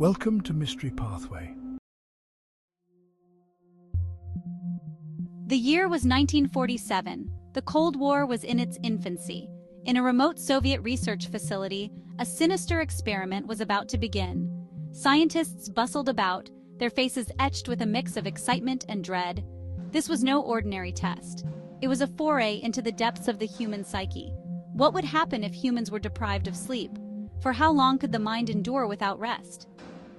Welcome to Mystery Pathway. The year was 1947. The Cold War was in its infancy. In a remote Soviet research facility, a sinister experiment was about to begin. Scientists bustled about, their faces etched with a mix of excitement and dread. This was no ordinary test. It was a foray into the depths of the human psyche. What would happen if humans were deprived of sleep? For how long could the mind endure without rest?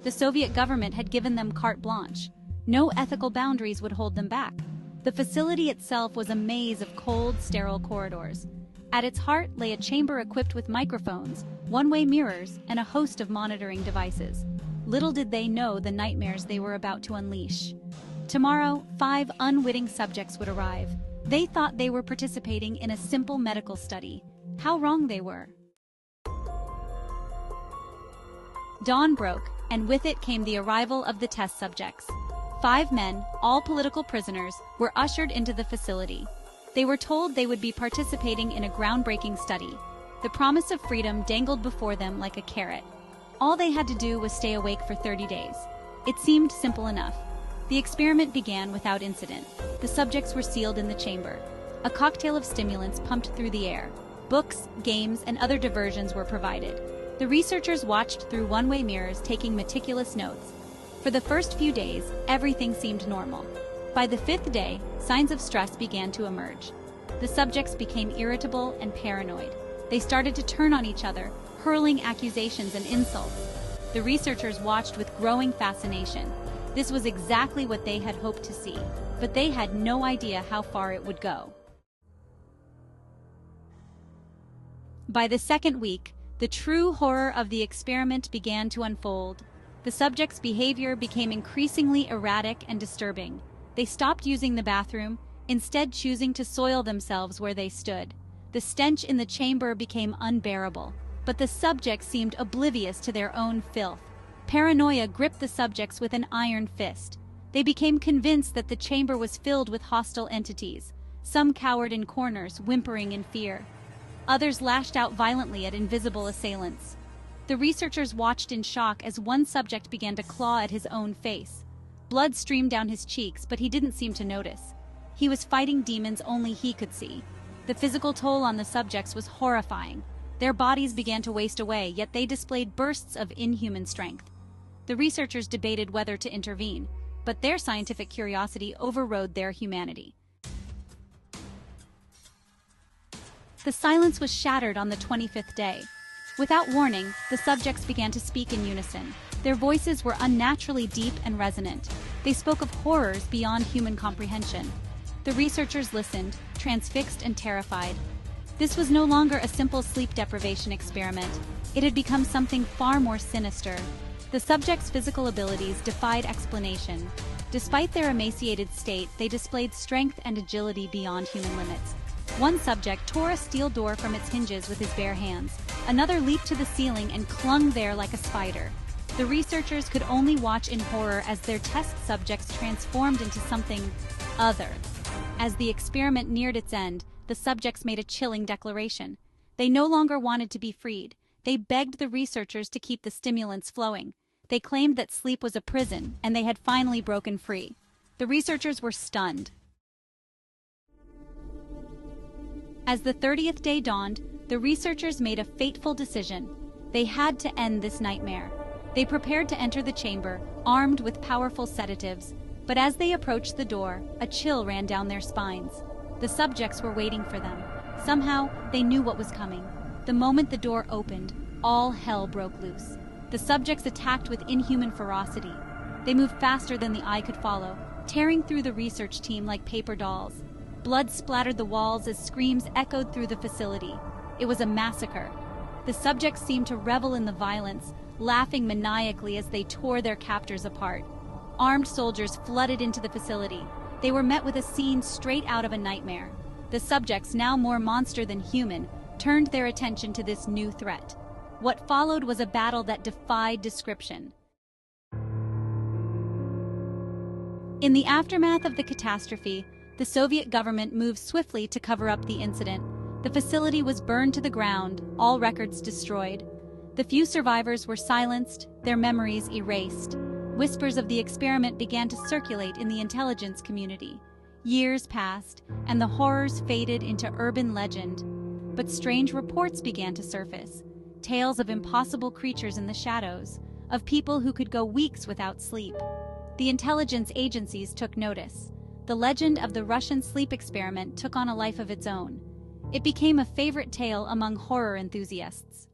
The Soviet government had given them carte blanche. No ethical boundaries would hold them back. The facility itself was a maze of cold, sterile corridors. At its heart lay a chamber equipped with microphones, one-way mirrors, and a host of monitoring devices. Little did they know the nightmares they were about to unleash. Tomorrow, 5 unwitting subjects would arrive. They thought they were participating in a simple medical study. How wrong they were. Dawn broke, and with it came the arrival of the test subjects. 5 men, all political prisoners, were ushered into the facility. They were told they would be participating in a groundbreaking study. The promise of freedom dangled before them like a carrot. All they had to do was stay awake for 30 days. It seemed simple enough. The experiment began without incident. The subjects were sealed in the chamber. A cocktail of stimulants pumped through the air. Books, games, and other diversions were provided. The researchers watched through one-way mirrors, taking meticulous notes. For the first few days, everything seemed normal. By the 5th day, signs of stress began to emerge. The subjects became irritable and paranoid. They started to turn on each other, hurling accusations and insults. The researchers watched with growing fascination. This was exactly what they had hoped to see, but they had no idea how far it would go. By the 2nd week, the true horror of the experiment began to unfold. The subjects' behavior became increasingly erratic and disturbing. They stopped using the bathroom, instead choosing to soil themselves where they stood. The stench in the chamber became unbearable, but the subjects seemed oblivious to their own filth. Paranoia gripped the subjects with an iron fist. They became convinced that the chamber was filled with hostile entities. Some cowered in corners, whimpering in fear. Others lashed out violently at invisible assailants. The researchers watched in shock as one subject began to claw at his own face. Blood streamed down his cheeks, but he didn't seem to notice. He was fighting demons only he could see. The physical toll on the subjects was horrifying. Their bodies began to waste away, yet they displayed bursts of inhuman strength. The researchers debated whether to intervene, but their scientific curiosity overrode their humanity. The silence was shattered on the 25th day. Without warning, the subjects began to speak in unison. Their voices were unnaturally deep and resonant. They spoke of horrors beyond human comprehension. The researchers listened, transfixed and terrified. This was no longer a simple sleep deprivation experiment. It had become something far more sinister. The subjects' physical abilities defied explanation. Despite their emaciated state, they displayed strength and agility beyond human limits. One subject tore a steel door from its hinges with his bare hands. Another leaped to the ceiling and clung there like a spider. The researchers could only watch in horror as their test subjects transformed into something other. As the experiment neared its end, the subjects made a chilling declaration. They no longer wanted to be freed. They begged the researchers to keep the stimulants flowing. They claimed that sleep was a prison, and they had finally broken free. The researchers were stunned. As the 30th day dawned, the researchers made a fateful decision. They had to end this nightmare. They prepared to enter the chamber, armed with powerful sedatives. But as they approached the door, a chill ran down their spines. The subjects were waiting for them. Somehow, they knew what was coming. The moment the door opened, all hell broke loose. The subjects attacked with inhuman ferocity. They moved faster than the eye could follow, tearing through the research team like paper dolls. Blood splattered the walls as screams echoed through the facility. It was a massacre. The subjects seemed to revel in the violence, laughing maniacally as they tore their captors apart. Armed soldiers flooded into the facility. They were met with a scene straight out of a nightmare. The subjects, now more monster than human, turned their attention to this new threat. What followed was a battle that defied description. In the aftermath of the catastrophe, the Soviet government moved swiftly to cover up the incident. The facility was burned to the ground, all records destroyed. The few survivors were silenced, their memories erased. Whispers of the experiment began to circulate in the intelligence community. Years passed, and the horrors faded into urban legend. But strange reports began to surface. Tales of impossible creatures in the shadows, of people who could go weeks without sleep. The intelligence agencies took notice. The legend of the Russian sleep experiment took on a life of its own. It became a favorite tale among horror enthusiasts.